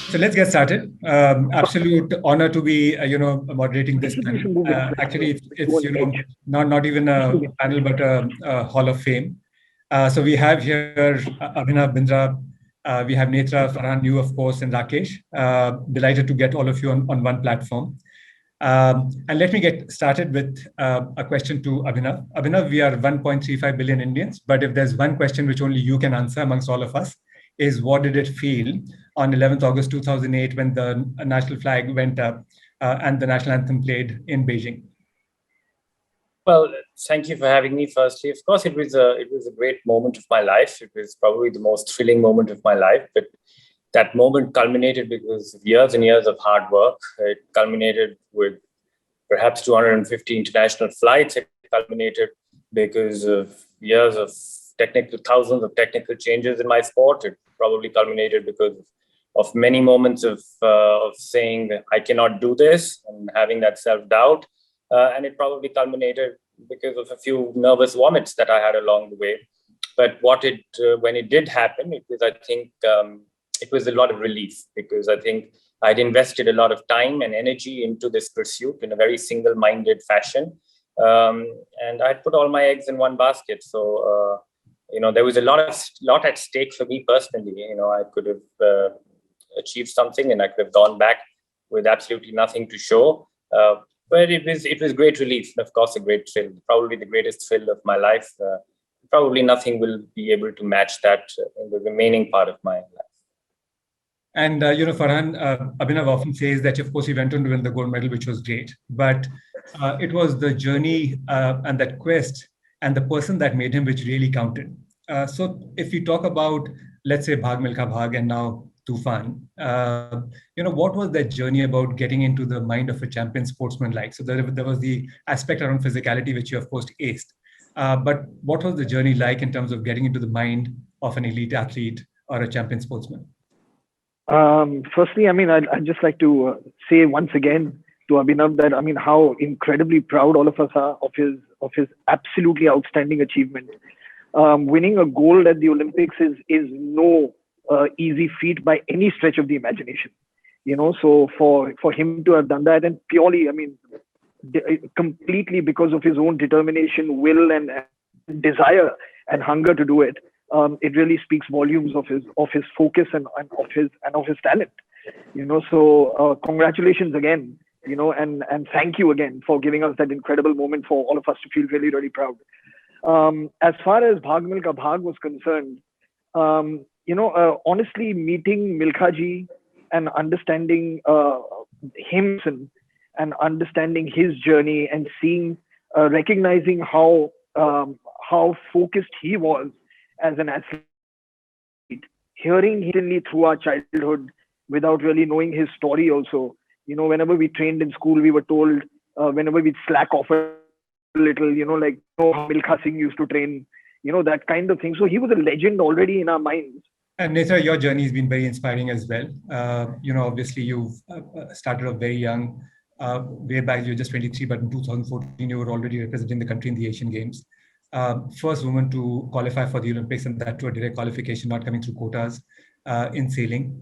So let's get started. Absolute honor to be, moderating this panel. Actually, it's not even a panel, but a Hall of Fame. So we have here Abhinav Bindra, we have Nethra, Farhan, you of course, and Rakeysh. Delighted to get all of you on one platform. And let me get started with a question to Abhinav. Abhinav, we are 1.35 billion Indians, but if there's one question which only you can answer amongst all of us, is what did it feel on 11th August 2008 when the national flag went up and the national anthem played in Beijing? Well, thank you for having me. Firstly, of course, it was a great moment of my life. It was probably the most thrilling moment of my life. But that moment culminated because of years and years of hard work. It culminated with perhaps 250 international flights. It culminated because of years of thousands of technical changes in my sport. It probably culminated because of many moments of saying that I cannot do this and having that self-doubt. And it probably culminated because of a few nervous vomits that I had along the way. But when it did happen, it was a lot of relief, because I think I'd invested a lot of time and energy into this pursuit in a very single-minded fashion. And I'd put all my eggs in one basket. So, there was a lot at stake for me personally. I could have achieved something and I could have gone back with absolutely nothing to show. But it was great relief, and of course a great thrill, probably the greatest thrill of my life. Probably nothing will be able to match that in the remaining part of my life. And, Farhan, Abhinav often says that, of course, he went on to win the gold medal, which was great. But it was the journey and that quest and the person that made him which really counted. So if we talk about, let's say, Bhag Milkha Bhag and now Tufan, what was that journey about getting into the mind of a champion sportsman like? So there was the aspect around physicality, which you, of course, aced. But what was the journey like in terms of getting into the mind of an elite athlete or a champion sportsman? Firstly, I'd just like to say once again to Abhinav that, how incredibly proud all of us are of his absolutely outstanding achievement. Winning a gold at the Olympics is no easy feat by any stretch of the imagination. So for him to have done that, and purely, completely because of his own determination, will, and desire and hunger to do it, it really speaks volumes of his focus and of his talent. So congratulations again. And thank you again for giving us that incredible moment for all of us to feel really, really proud. As far as Bhag Milkha Bhag was concerned, honestly, meeting Milkha ji and understanding him and understanding his journey and recognizing how focused he was as an athlete, hearing him through our childhood without really knowing his story also. Whenever we trained in school, we were told, whenever we'd slack off a little, how Milkha Singh used to train, that kind of thing. So he was a legend already in our minds. And Nethra, your journey has been very inspiring as well. Obviously you've started off very young, way back, you're just 23, but in 2014, you were already representing the country in the Asian Games. First woman to qualify for the Olympics, and that to a direct qualification, not coming through quotas in sailing.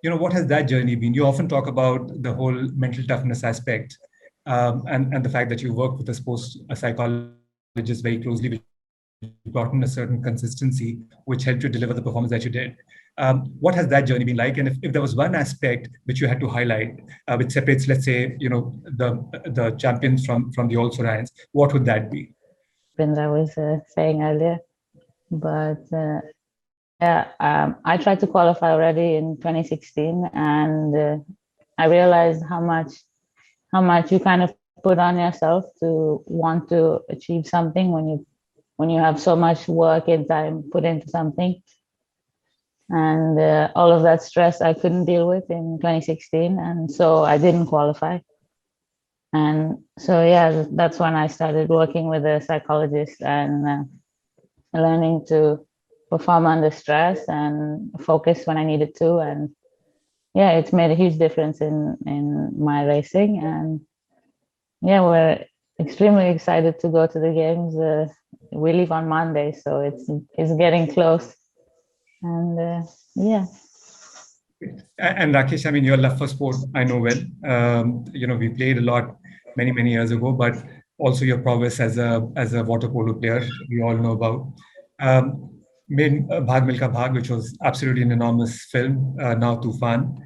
What has that journey been? You often talk about the whole mental toughness aspect and the fact that you work with a psychologist very closely, which brought in a certain consistency, which helped you deliver the performance that you did. What has that journey been like? And if there was one aspect which you had to highlight, which separates, let's say, the champions from the all Sorayans, what would that be? Bindra was saying earlier, but I tried to qualify already in 2016, and I realized how much you kind of put on yourself to want to achieve something when you have so much work and time put into something. And all of that stress I couldn't deal with in 2016, and so I didn't qualify. And so, yeah, that's when I started working with a psychologist and learning to perform under stress and focus when I needed to. And yeah, it's made a huge difference in my racing. And Yeah, we're extremely excited to go to the games. We leave on Monday, so it's getting close. And yeah. And Rakesh, I mean, your love for sport, I know well. We played a lot many years ago, but also your prowess as a water polo player, we all know about. Made Bhag Milka Bhag, which was absolutely an enormous film. Now Tufan.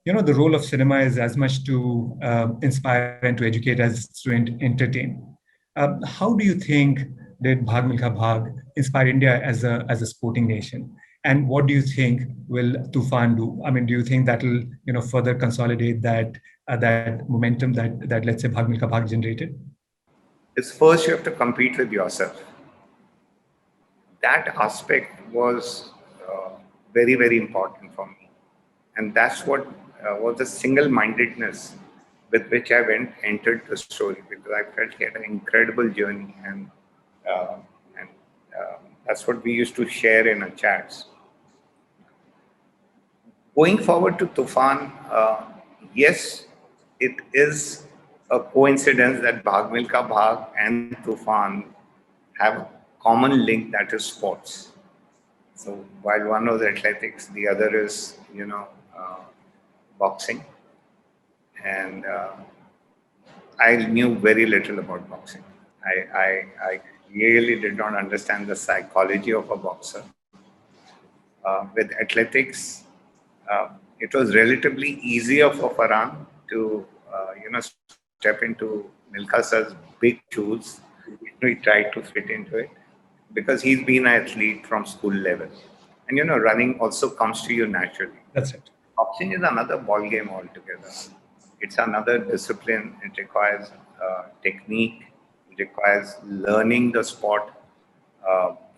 The role of cinema is as much to inspire and to educate as to entertain. How do you think did Bhag Milka Bhag inspire India as a sporting nation? And what do you think will Tufan do? I mean, do you think that will further consolidate that momentum that let's say Bhag Milka Bhag generated? Is first you have to compete with yourself. That aspect was very important for me, and that's what was the single-mindedness with which I entered the story, because I felt he had an incredible journey, and uh, and that's what we used to share in our chats. Going forward to Tufan, yes, it is a coincidence that Bhag Milka Bhag and Tufan have a common link, that is sports. So while one was athletics, the other is, boxing. And I knew very little about boxing. I really did not understand the psychology of a boxer. With athletics, it was relatively easier for Farhan to, step into Milkha sir's big shoes. He tried to fit into it because he's been an athlete from school level. And, running also comes to you naturally. That's it. Boxing is another ball game altogether. It's another discipline. It requires technique. It requires learning the sport,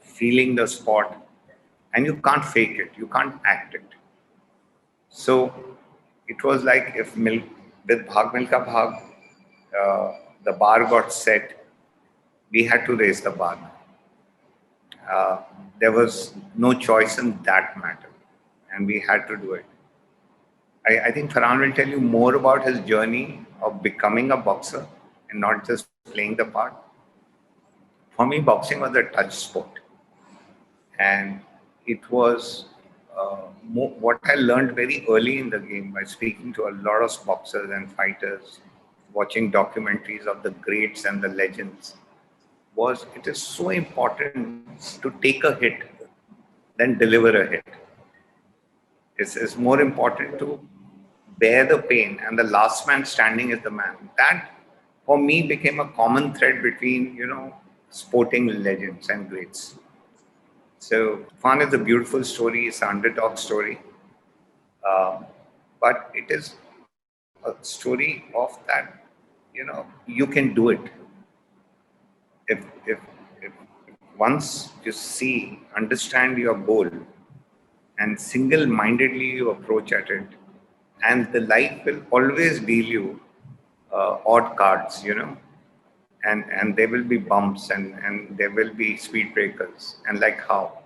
feeling the sport, and you can't fake it. You can't act it. So it was like if with Bhag Milka Bhag, the bar got set, we had to raise the bar. There was no choice in that matter, and we had to do it. I think Farhan will tell you more about his journey of becoming a boxer and not just playing the part. For me, boxing was a touch sport. And it was what I learned very early in the game by speaking to a lot of boxers and fighters, watching documentaries of the greats and the legends, was it is so important to take a hit than deliver a hit. It's more important to bear the pain, and the last man standing is the man. That, for me, became a common thread between, sporting legends and greats. So, Fan is a beautiful story. It's an underdog story. But it is a story of that, you can do it. If once you see, understand your goal, and single-mindedly you approach at it, and the life will always deal you odd cards, and there will be bumps, and there will be speed breakers, and like how,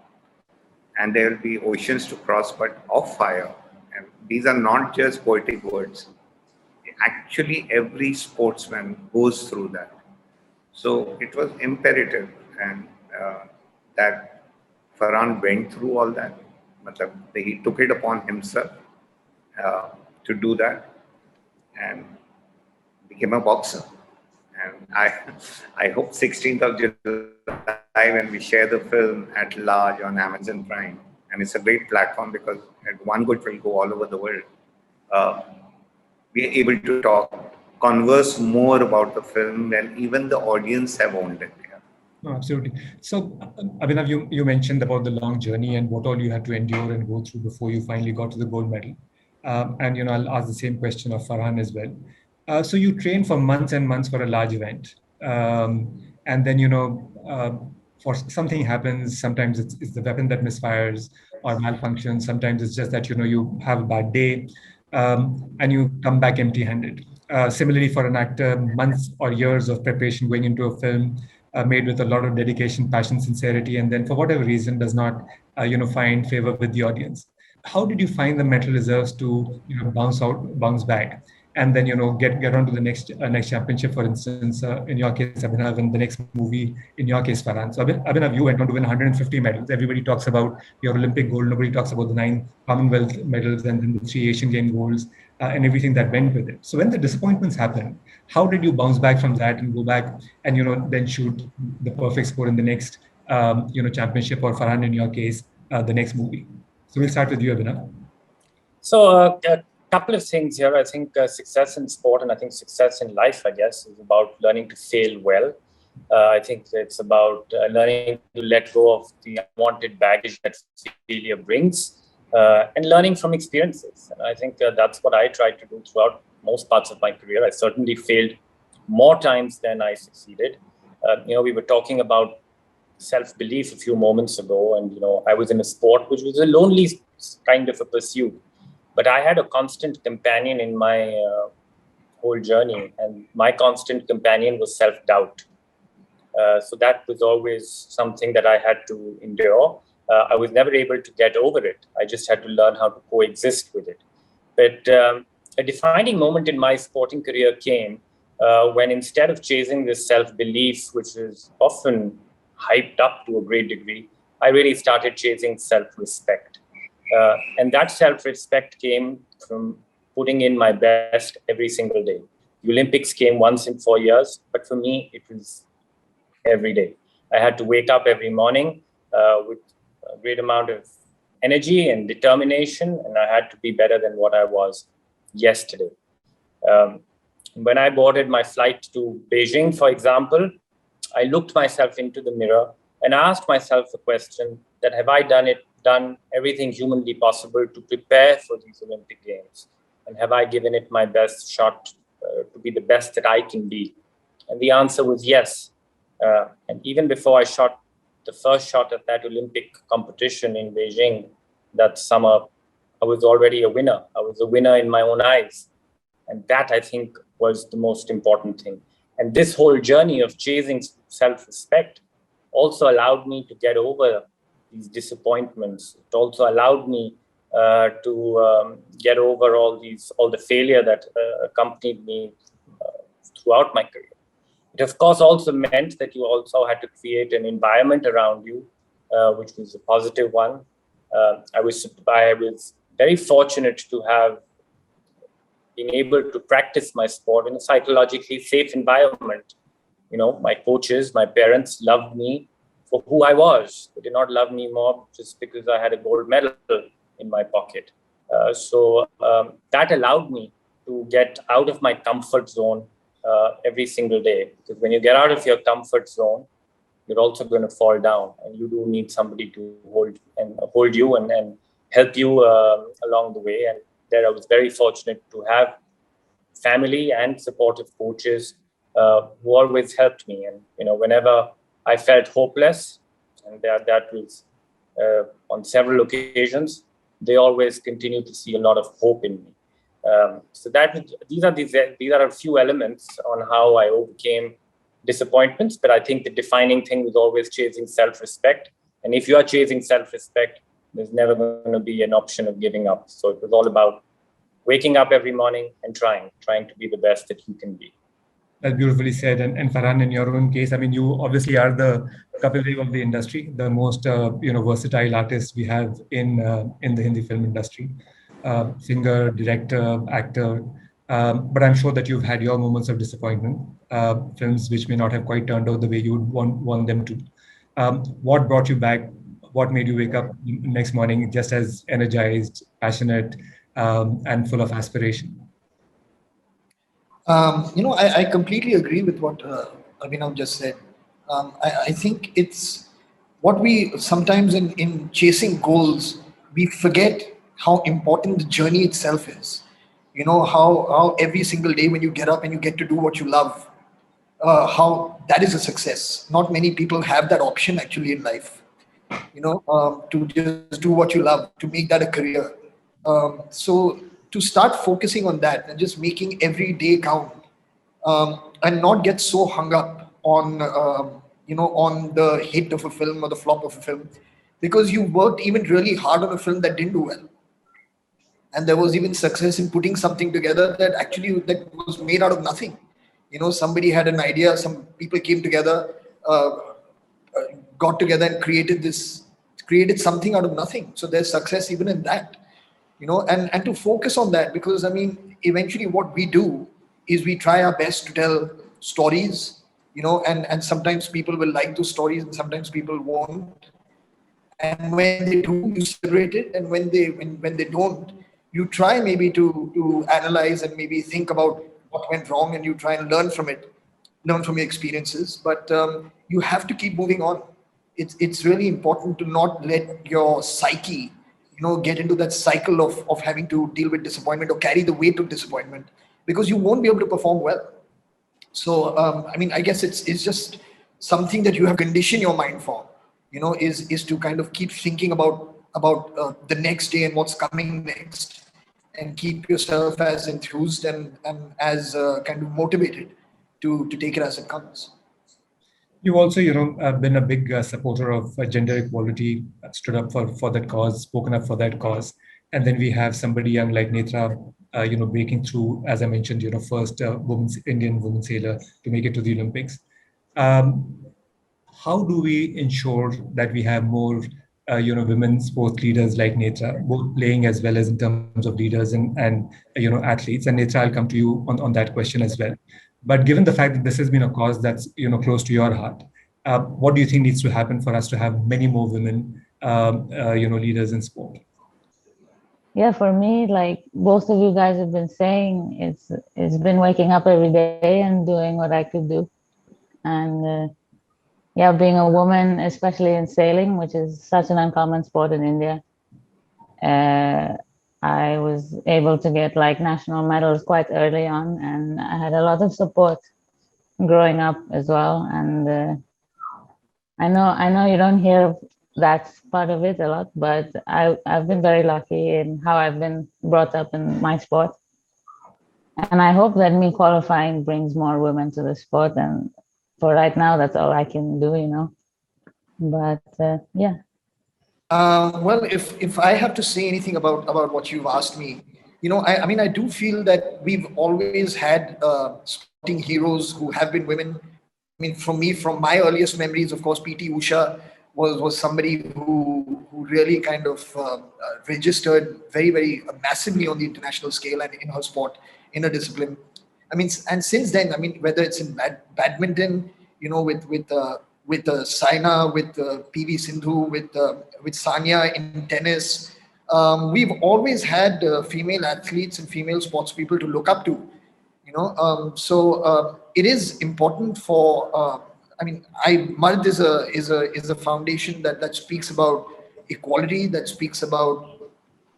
and there will be oceans to cross, but of fire. And these are not just poetic words. Actually, every sportsman goes through that. So it was imperative, and that Farhan went through all that. He took it upon himself to do that, and became a boxer. And I hope 16th of July, when we share the film at large on Amazon Prime, and it's a great platform because at one go it will go all over the world. We are able to converse more about the film, and even the audience have owned it. Yeah. No, absolutely. So, Abhinav, you mentioned about the long journey and what all you had to endure and go through before you finally got to the gold medal. And I'll ask the same question of Farhan as well. So you train for months and months for a large event, and then for something happens. Sometimes it's the weapon that misfires or malfunctions. Sometimes it's just that you have a bad day, and you come back empty-handed. Similarly, for an actor, months or years of preparation going into a film made with a lot of dedication, passion, sincerity, and then for whatever reason does not find favor with the audience. How did you find the mental reserves to bounce back? and then get on to the next championship, for instance, in your case Abhinav, and the next movie in your case Farhan. So Abhinav, you went on to win 150 medals. Everybody talks about your Olympic gold, nobody talks about the 9 Commonwealth medals and then the 3 Asian Game golds, and everything that went with it. So when the disappointments happened, how did you bounce back from that and go back and then shoot the perfect score in the next championship, or Farhan in your case, the next movie? So we'll start with you, Abhinav. So a couple of things here. I think success in sport, and I think success in life, I guess, is about learning to fail well. I think it's about learning to let go of the unwanted baggage that failure brings, and learning from experiences. And I think that's what I tried to do throughout most parts of my career. I certainly failed more times than I succeeded. We were talking about self-belief a few moments ago, and I was in a sport which was a lonely kind of a pursuit. But I had a constant companion in my whole journey, and my constant companion was self-doubt. So that was always something that I had to endure. I was never able to get over it. I just had to learn how to coexist with it. But a defining moment in my sporting career came when, instead of chasing this self-belief, which is often hyped up to a great degree, I really started chasing self-respect. And that self-respect came from putting in my best every single day. The Olympics came once in 4 years, but for me, it was every day. I had to wake up every morning with a great amount of energy and determination, and I had to be better than what I was yesterday. When I boarded my flight to Beijing, for example, I looked myself into the mirror and asked myself the question that, have I done everything humanly possible to prepare for these Olympic Games? And have I given it my best shot to be the best that I can be? And the answer was yes. And even before I shot the first shot at that Olympic competition in Beijing that summer, I was already a winner. I was a winner in my own eyes. And that, I think, was the most important thing. And this whole journey of chasing self-respect also allowed me to get over these disappointments. It also allowed me to get over all the failure that accompanied me throughout my career. It, of course, also meant that you also had to create an environment around you, which was a positive one. I was very fortunate to have been able to practice my sport in a psychologically safe environment. My coaches, my parents loved me for who I was. They did not love me more just because I had a gold medal in my pocket. So that allowed me to get out of my comfort zone every single day. Because when you get out of your comfort zone, you're also going to fall down, and you do need somebody to hold you and help you along the way. And there I was very fortunate to have family and supportive coaches who always helped me. And whenever I felt hopeless, and that was on several occasions, they always continued to see a lot of hope in me. So these are a few elements on how I overcame disappointments. But I think the defining thing was always chasing self-respect. And if you are chasing self-respect, there's never going to be an option of giving up. So it was all about waking up every morning and trying to be the best that you can be. That's beautifully said. And Farhan, in your own case, I mean, you obviously are the Kapil Dev of the industry, the most versatile artist we have in the Hindi film industry. Singer, director, actor. But I'm sure that you've had your moments of disappointment, films which may not have quite turned out the way you would want them to. What brought you back? What made you wake up next morning just as energized, passionate, and full of aspiration? I completely agree with what Abhinav just said. I think it's what we sometimes in chasing goals, we forget how important the journey itself is. How every single day when you get up and you get to do what you love, how that is a success. Not many people have that option actually in life, to just do what you love, to make that a career. So to start focusing on that and just making every day count, and not get so hung up on on the hit of a film or the flop of a film, because you worked even really hard on a film that didn't do well. And there was even success in putting something together that was made out of nothing. Somebody had an idea, some people came together, got together and created something out of nothing. So there's success even in that, and to focus on that, because eventually what we do is we try our best to tell stories, and sometimes people will like those stories and sometimes people won't. And when they do, you celebrate it, and when they don't, you try maybe to analyze and maybe think about what went wrong, and you try and learn from it, learn from your experiences. But you have to keep moving on. It's really important to not let your psyche, get into that cycle of having to deal with disappointment or carry the weight of disappointment, because you won't be able to perform well. So I guess it's just something that you have conditioned your mind for, is to kind of keep thinking about the next day and what's coming next, and keep yourself as enthused and as kind of motivated to take it as it comes. You've also, been a big supporter of gender equality, stood up for that cause, spoken up for that cause. And then we have somebody young like Nethra, breaking through, as I mentioned, first Indian woman sailor to make it to the Olympics. How do we ensure that we have more, women sports leaders like Nethra, both playing as well as in terms of leaders and athletes? And Nethra, I'll come to you on that question as well. But given the fact that this has been a cause that's close to your heart, what do you think needs to happen for us to have many more women, leaders in sport? Yeah, for me, like both of you guys have been saying, it's been waking up every day and doing what I could do. And yeah, being a woman, especially in sailing, which is such an uncommon sport in India, I was able to get like national medals quite early on, and I had a lot of support growing up as well. And I know you don't hear that part of it a lot, but I've been very lucky in how I've been brought up in my sport. And I hope that me qualifying brings more women to the sport. And for right now, that's all I can do. But yeah. Well, if I have to say anything about what you've asked me, I do feel that we've always had sporting heroes who have been women. From my earliest memories, of course, PT Usha was somebody who really kind of registered very, very massively on the international scale and in her sport, in her discipline. And since then, whether it's in badminton, with Saina, with PV Sindhu, with Sania in tennis, we've always had female athletes and female sports people to look up to. So it is important for. Mard is a foundation that speaks about equality, that speaks about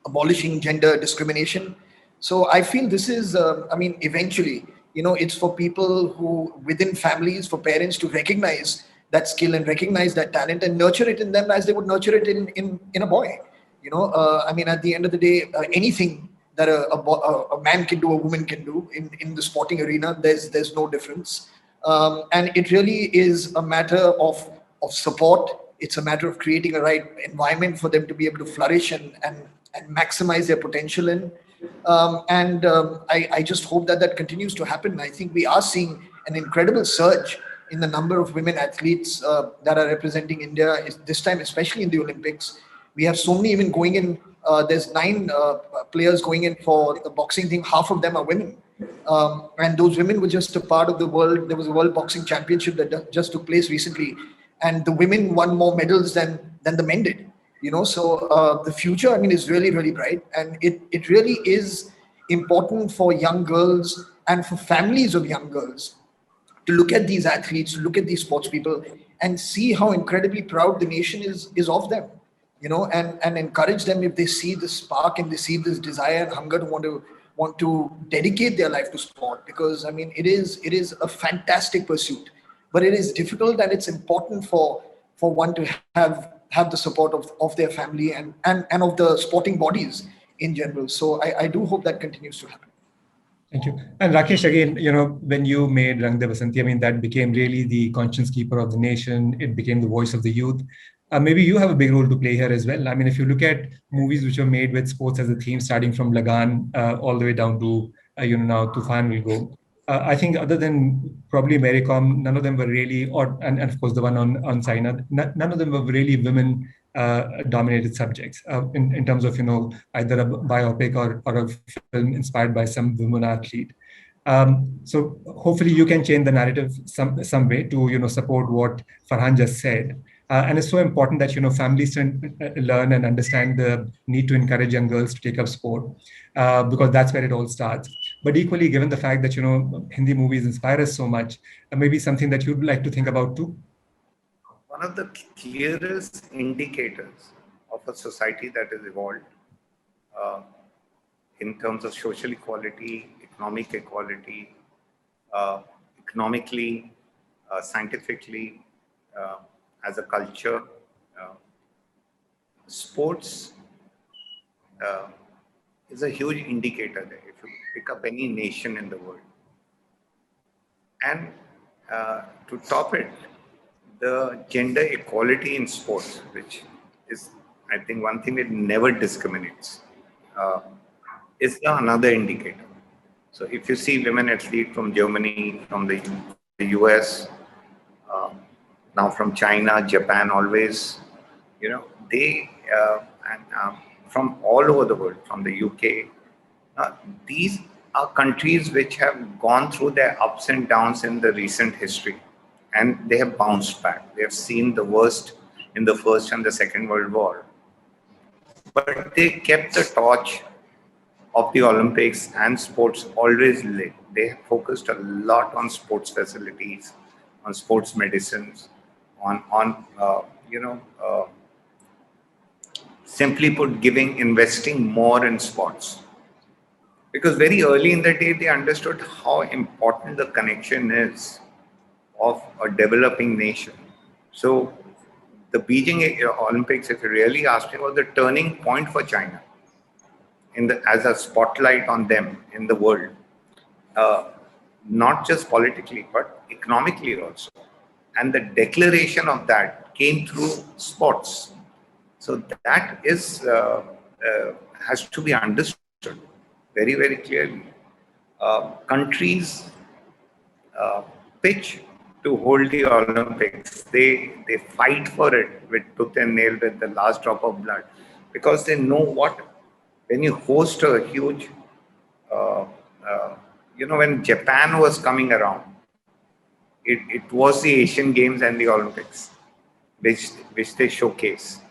abolishing gender discrimination. So I feel this is, eventually, it's for people who within families, for parents to recognize that skill and recognize that talent and nurture it in them as they would nurture it in a boy. At the end of the day, anything that a man can do, a woman can do in the sporting arena, there's no difference. And it really is a matter of support. It's a matter of creating a right environment for them to be able to flourish and maximize their potential in. I just hope that continues to happen. I think we are seeing an incredible surge in the number of women athletes that are representing India this time, especially in the Olympics. We have so many even going in. There's 9 players going in for the boxing thing. Half of them are women. And those women were just a part of the world. There was a World Boxing Championship that just took place recently. And the women won more medals than the men did. So the future, is really, really bright. And it really is important for young girls and for families of young girls to look at these athletes, to look at these sports people and see how incredibly proud the nation is of them, and encourage them if they see this spark and they see this desire and hunger to want to dedicate their life to sport. Because it is a fantastic pursuit, but it is difficult, and it's important for one to have the support of their family and of the sporting bodies in general. So I do hope that continues to happen. Thank you. And Rakeysh, again, when you made Rang De Basanti, that became really the conscience keeper of the nation. It became the voice of the youth. maybe you have a big role to play here as well. I mean, if you look at movies which are made with sports as a theme, starting from Lagan all the way down to now Tufan will go. I think other than probably Mary Com, none of them were really, and of course the one on China, none of them were really women dominated subjects in terms of either a biopic or a film inspired by some woman athlete. So hopefully you can change the narrative some way to support what Farhan just said. And it's so important that families learn and understand the need to encourage young girls to take up sport, because that's where it all starts. But equally, given the fact that Hindi movies inspire us so much, maybe something that you'd like to think about too. One of the clearest indicators of a society that is evolved uh, in terms of social equality, economic equality, uh, economically, scientifically, uh, as a culture, uh, sports uh, is a huge indicator there. If you pick up any nation in the world, and to top it, the gender equality in sports, which is, I think, one thing it never discriminates, uh, is another indicator. So if you see women athletes from Germany, from the US, uh, now from China, Japan, always, they and from all over the world, from the UK, these are countries which have gone through their ups and downs in the recent history, and they have bounced back. They have seen the worst in the First and the Second World War, but they kept the torch of the Olympics and sports always lit. They focused a lot on sports facilities, on sports medicines, on simply put, investing more in sports. Because very early in the day, they understood how important the connection is of a developing nation. So the Beijing Olympics, if you really ask me, was the turning point for China as a spotlight on them in the world, not just politically but economically also. And the declaration of that came through sports. So that is has to be understood very, very clearly. Countries pitch to hold the Olympics. They fight for it with tooth and nail, with the last drop of blood, because they know what, when you host a huge, uh, when Japan was coming around, it was the Asian Games and the Olympics, which they showcase,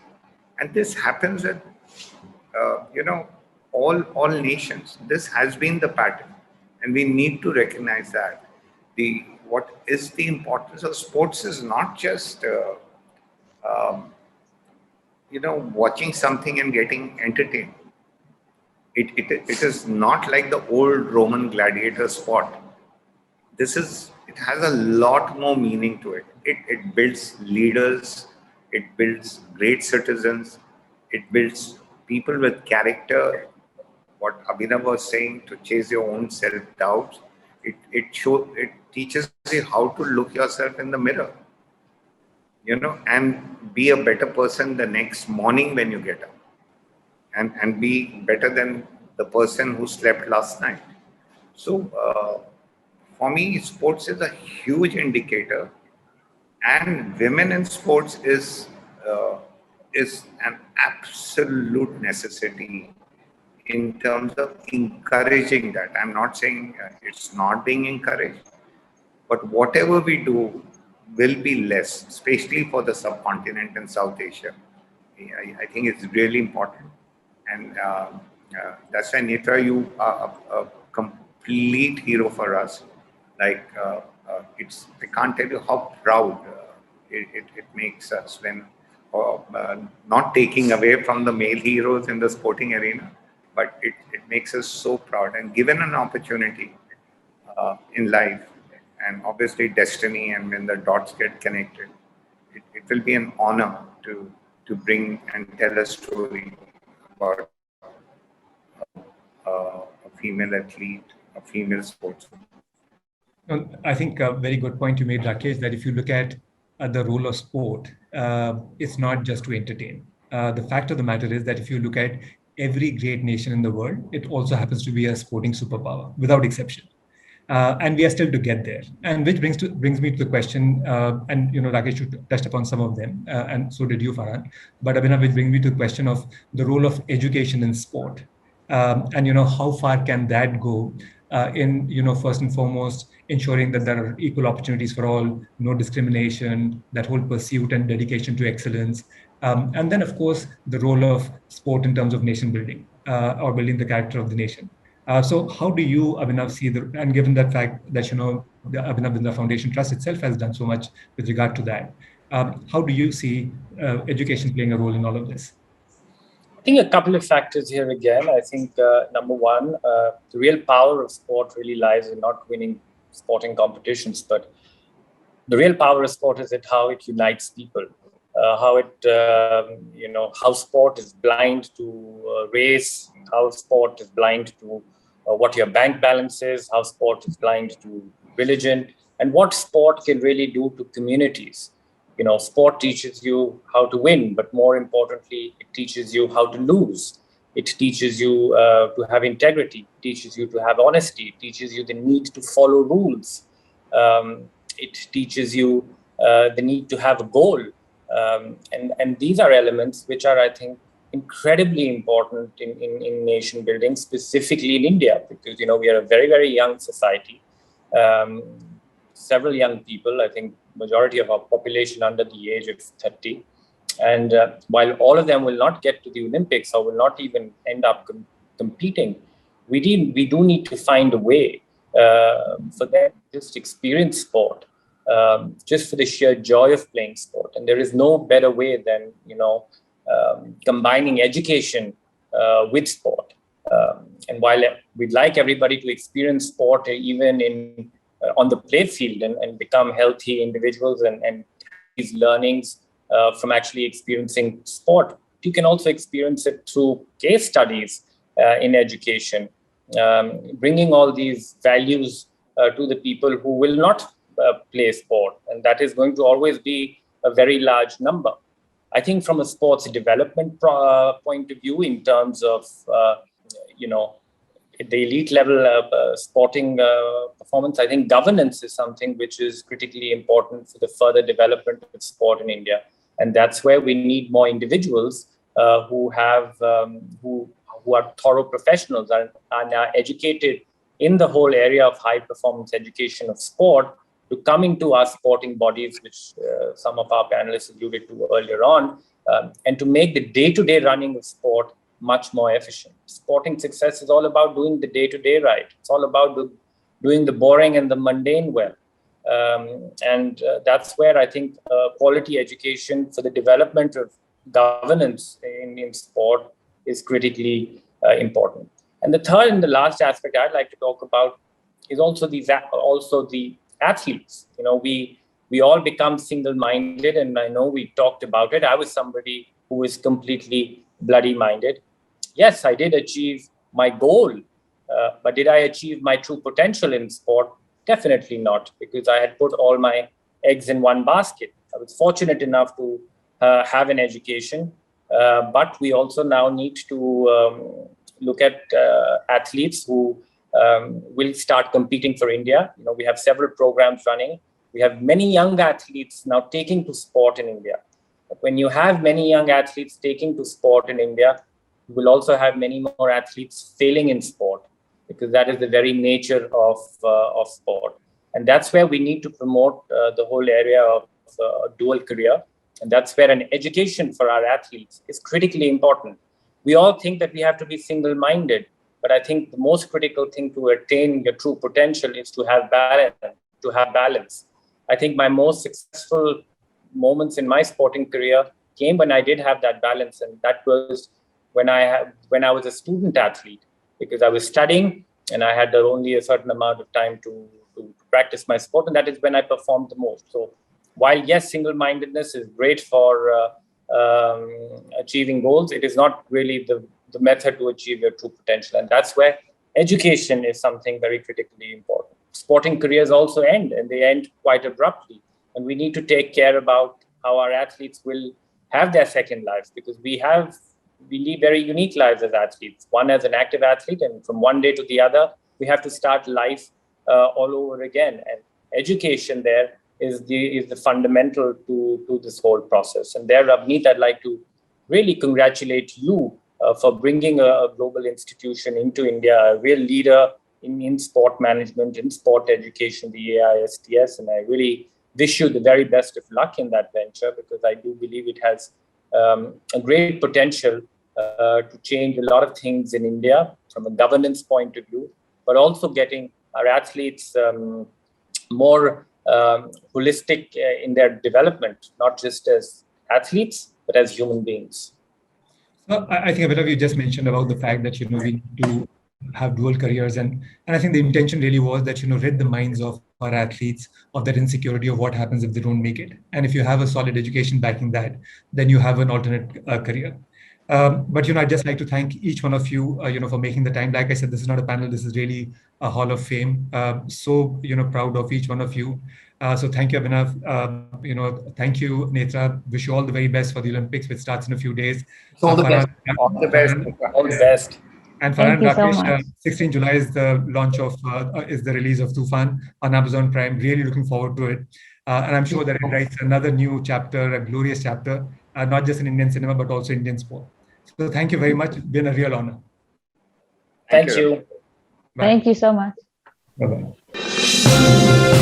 and this happens with all nations. This has been the pattern, and we need to recognize that what is the importance of sports is not just watching something and getting entertained. It is not like the old Roman gladiator sport. It has a lot more meaning to it. It builds leaders, it builds great citizens, it builds people with character. What Abhinav was saying, to chase your own self-doubts, it teaches you how to look yourself in the mirror, and be a better person the next morning when you get up, and be better than the person who slept last night. So for me, sports is a huge indicator, and women in sports is an absolute necessity in terms of encouraging that. I'm not saying it's not being encouraged, but whatever we do will be less, especially for the subcontinent and South Asia. I think it's really important. And that's why, Nethra, you are a complete hero for us. Like, I can't tell you how proud it makes us when, not taking away from the male heroes in the sporting arena, but it makes us so proud. And given an opportunity in life, and obviously destiny, and when the dots get connected, it will be an honor to bring and tell a story about a female athlete, a female sportsman. I think a very good point you made, Rakesh, that if you look at the role of sport, it's not just to entertain. The fact of the matter is that if you look at every great nation in the world, it also happens to be a sporting superpower, without exception. And we are still to get there. And which brings me to the question, and Rakesh, you touched upon some of them, and so did you, Farhan. But Abhinav, which brings me to the question of the role of education in sport, and how far can that go in first and foremost ensuring that there are equal opportunities for all, no discrimination, that whole pursuit and dedication to excellence, and then of course the role of sport in terms of nation building or building the character of the nation. So how do you, Abhinav, see and given that fact that, the Abhinav Bindra Foundation Trust itself has done so much with regard to that, how do you see education playing a role in all of this? I think a couple of factors here again. I think number one, the real power of sport really lies in not winning sporting competitions, but the real power of sport is how it unites people. How sport is blind to race, how sport is blind to what your bank balance is, how sport is blind to religion, and what sport can really do to communities. Sport teaches you how to win, but more importantly, it teaches you how to lose. It teaches you to have integrity, it teaches you to have honesty, it teaches you the need to follow rules. It teaches you the need to have a goal. And these are elements which are, I think, incredibly important in nation building, specifically in India, because, we are a very, very young society. Several young people, I think majority of our population under the age of 30. And while all of them will not get to the Olympics or will not even end up competing, we do need to find a way for them to just experience sport, just for the sheer joy of playing sport. And there is no better way than, combining education with sport. And while we'd like everybody to experience sport even on the play field and become healthy individuals and have these learnings from actually experiencing sport, you can also experience it through case studies in education, bringing all these values to the people who will not play sport. And that is going to always be a very large number. I think from a sports development point of view, in terms of, the elite level sporting performance, I think governance is something which is critically important for the further development of sport in India. And that's where we need more individuals who are thorough professionals and are educated in the whole area of high performance education of sport, to come into our sporting bodies, which some of our panelists alluded to earlier on, and to make the day-to-day running of sport much more efficient. Sporting success is all about doing the day-to-day right. It's all about doing the boring and the mundane well. And that's where I think quality education for the development of governance in sport is critically important. And the third and the last aspect I'd like to talk about is also the athletes. We all become single-minded, and I know we talked about it. I was somebody who is completely bloody-minded. Yes, I did achieve my goal, but did I achieve my true potential in sport? Definitely not, because I had put all my eggs in one basket. I was fortunate enough to have an education, but we also now need to look at athletes who will start competing for India. We have several programs running. We have many young athletes now taking to sport in India. But when you have many young athletes taking to sport in India, you will also have many more athletes failing in sport, because that is the very nature of sport. And that's where we need to promote the whole area of dual career. And that's where an education for our athletes is critically important. We all think that we have to be single-minded, but I think the most critical thing to attain your true potential is to have balance. I think my most successful moments in my sporting career came when I did have that balance, and that was when I was a student athlete, because I was studying and I had only a certain amount of time to practice my sport, and that is when I performed the most. So while yes, single-mindedness is great for achieving goals, it is not really the method to achieve your true potential. And that's where education is something very critically important. Sporting careers also end, and they end quite abruptly. and we need to take care about how our athletes will have their second lives, because we lead very unique lives as athletes. One as an active athlete, and from one day to the other, we have to start life all over again. And education there is the fundamental to this whole process. And there, Ravneet, I'd like to really congratulate you for bringing a global institution into India, a real leader in sport management, in sport education, the AISTS. And I really wish you the very best of luck in that venture, because I do believe it has a great potential to change a lot of things in India from a governance point of view, but also getting our athletes more holistic in their development, not just as athletes, but as human beings. I think, Abhinav, you just mentioned about the fact that, we need to have dual careers. And I think the intention really was that, rid the minds of our athletes of that insecurity of what happens if they don't make it. And if you have a solid education backing that, then you have an alternate career. But, I'd just like to thank each one of you, for making the time. Like I said, this is not a panel. This is really a hall of fame. So, proud of each one of you. So thank you, Abhinav. Thank you, Nethra. Wish you all the very best for the Olympics, which starts in a few days. All the best. All the best. All the best. And Farhan, Rakeysh, Rakesh, 16 July is the launch of, is the release of Tufan on Amazon Prime. Really looking forward to it. And I'm sure that it writes another new chapter, a glorious chapter, not just in Indian cinema, but also Indian sport. So thank you very much. It's been a real honor. Thank you. Thank you so much. Bye-bye.